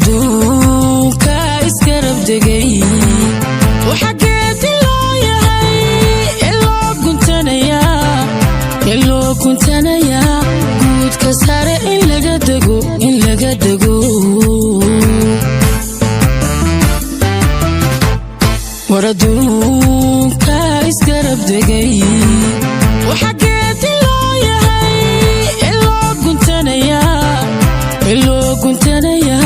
adduunka iskarab degay waxageed loo yahay iloo guntanaya guudka sare in laga dego war adduunka iskarab degay waxageed loo yahay iloo guntanaya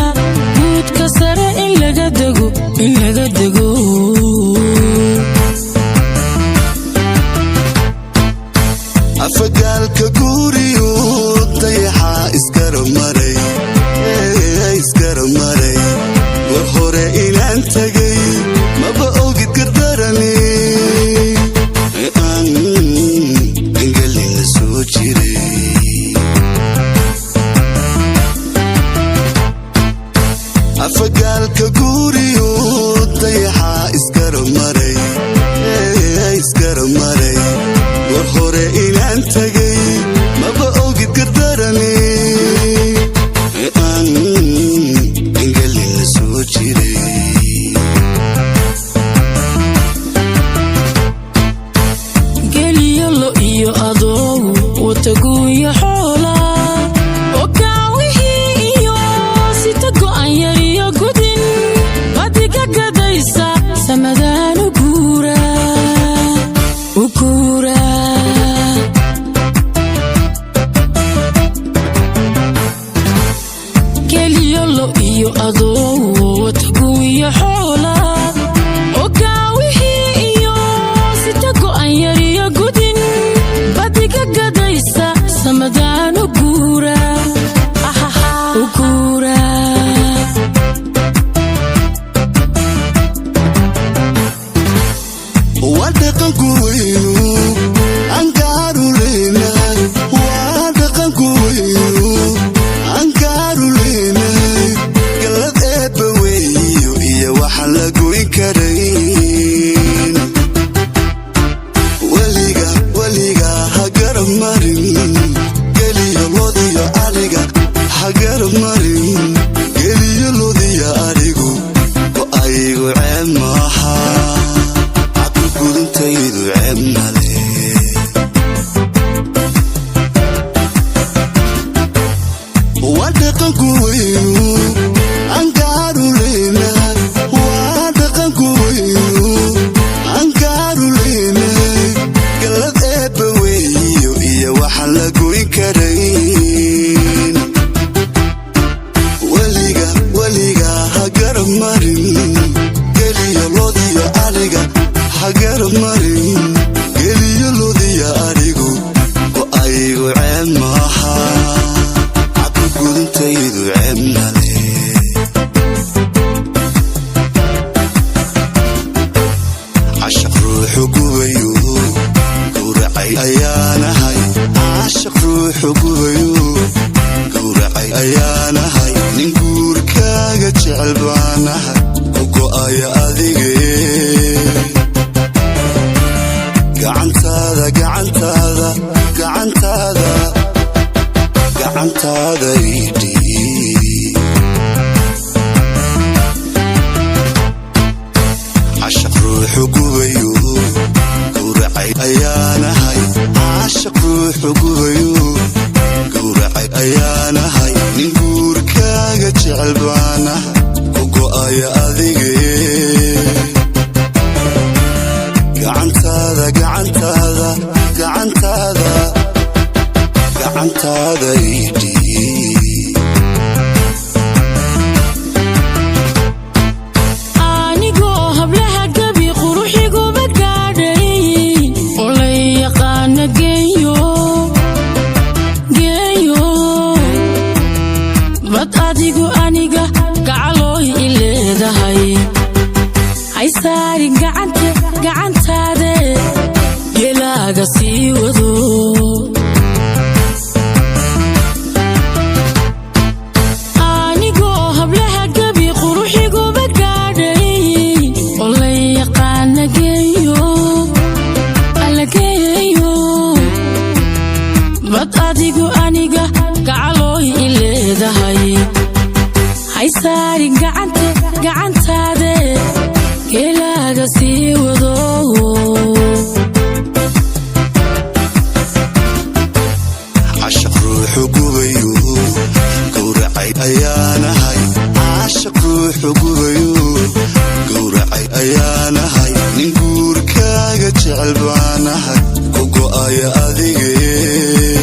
guudka sare in laga dego afagaalka guriyo dayaxa isgarab maray war hore inaan tagay maba ogid gardarane aan engelina soo jiray afagaalka guriyo dayaxa isgarab maray war hore inaan tagay maba ogid gardarane aan engelina soo jiray geliyo lo iyo adoo wataguuya xoola oo kaawihii iyo sita go'an yar iyo gudin badiga gadaysa samadaan u guura geliyo lo iyo adoo wataguuya xoola oo kaawihii iyo sita go'an yar iyo gudin badiga gadaysa samadaan u guura wadaqanku weynu angaaru leenay wadaqanku weynu angaaru leenay galad eebba weeyo iyo waxaan la goyn karayn weliga ha garab marin geliyo lodiyo ariga ha garab marin geliyo lodiyo arigu oo ayagu ceeb maaha gudintaydu ceeb male wadaqanku weynu angaaru leenay wadaqanku weynu angaaru leenay galad eebba weeyo iyo waxaan la goyn karayn weliga ha garab marin geliyo lodiyo ariga ha garab marin geliyo lodiyo arigu oo ayagu ceeb maaha cabka gudintaydu ceeb male cashaq ruuxu gubayo gowracay ayaanahay cashaq ruuxu gubayo gowracay ayaanahay nin guurkaaga jecel baanahay ku go'aya adige gacantaada idhiib cashaq ruuxu gubayo gowracay ayaanahay cashaq ruuxu gubayo gowracay ayaanahay nin guurkaaga jecel baanahay ku go'aya adige gacantaada idhiib anigoo hablaha gabi quruxiguma gaadhayn oo la yaqaana geeyo bad adigu aniga gacalooy i leedahay hay saarin gacantaade geelaaga sii wado geelaaga sii wado عاشق روح قبيو قورعي أيانهاي عاشق روح قبيو قورعي أيانهاي نقور كاغا جعلبانهاي كوكو آيا أذيغي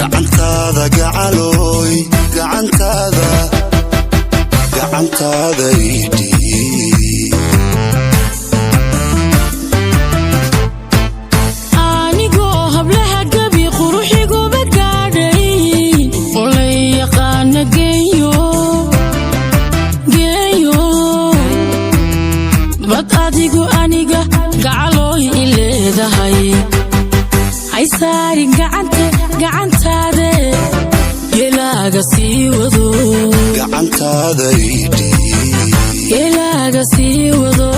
قعنتاذا قعلوي قعنتاذا يدي adigu aniga gacalooy ileedahay hay saari gacantaade geelaaga sii wado gacantaada idhi geelaaga sii wado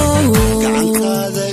gacantaada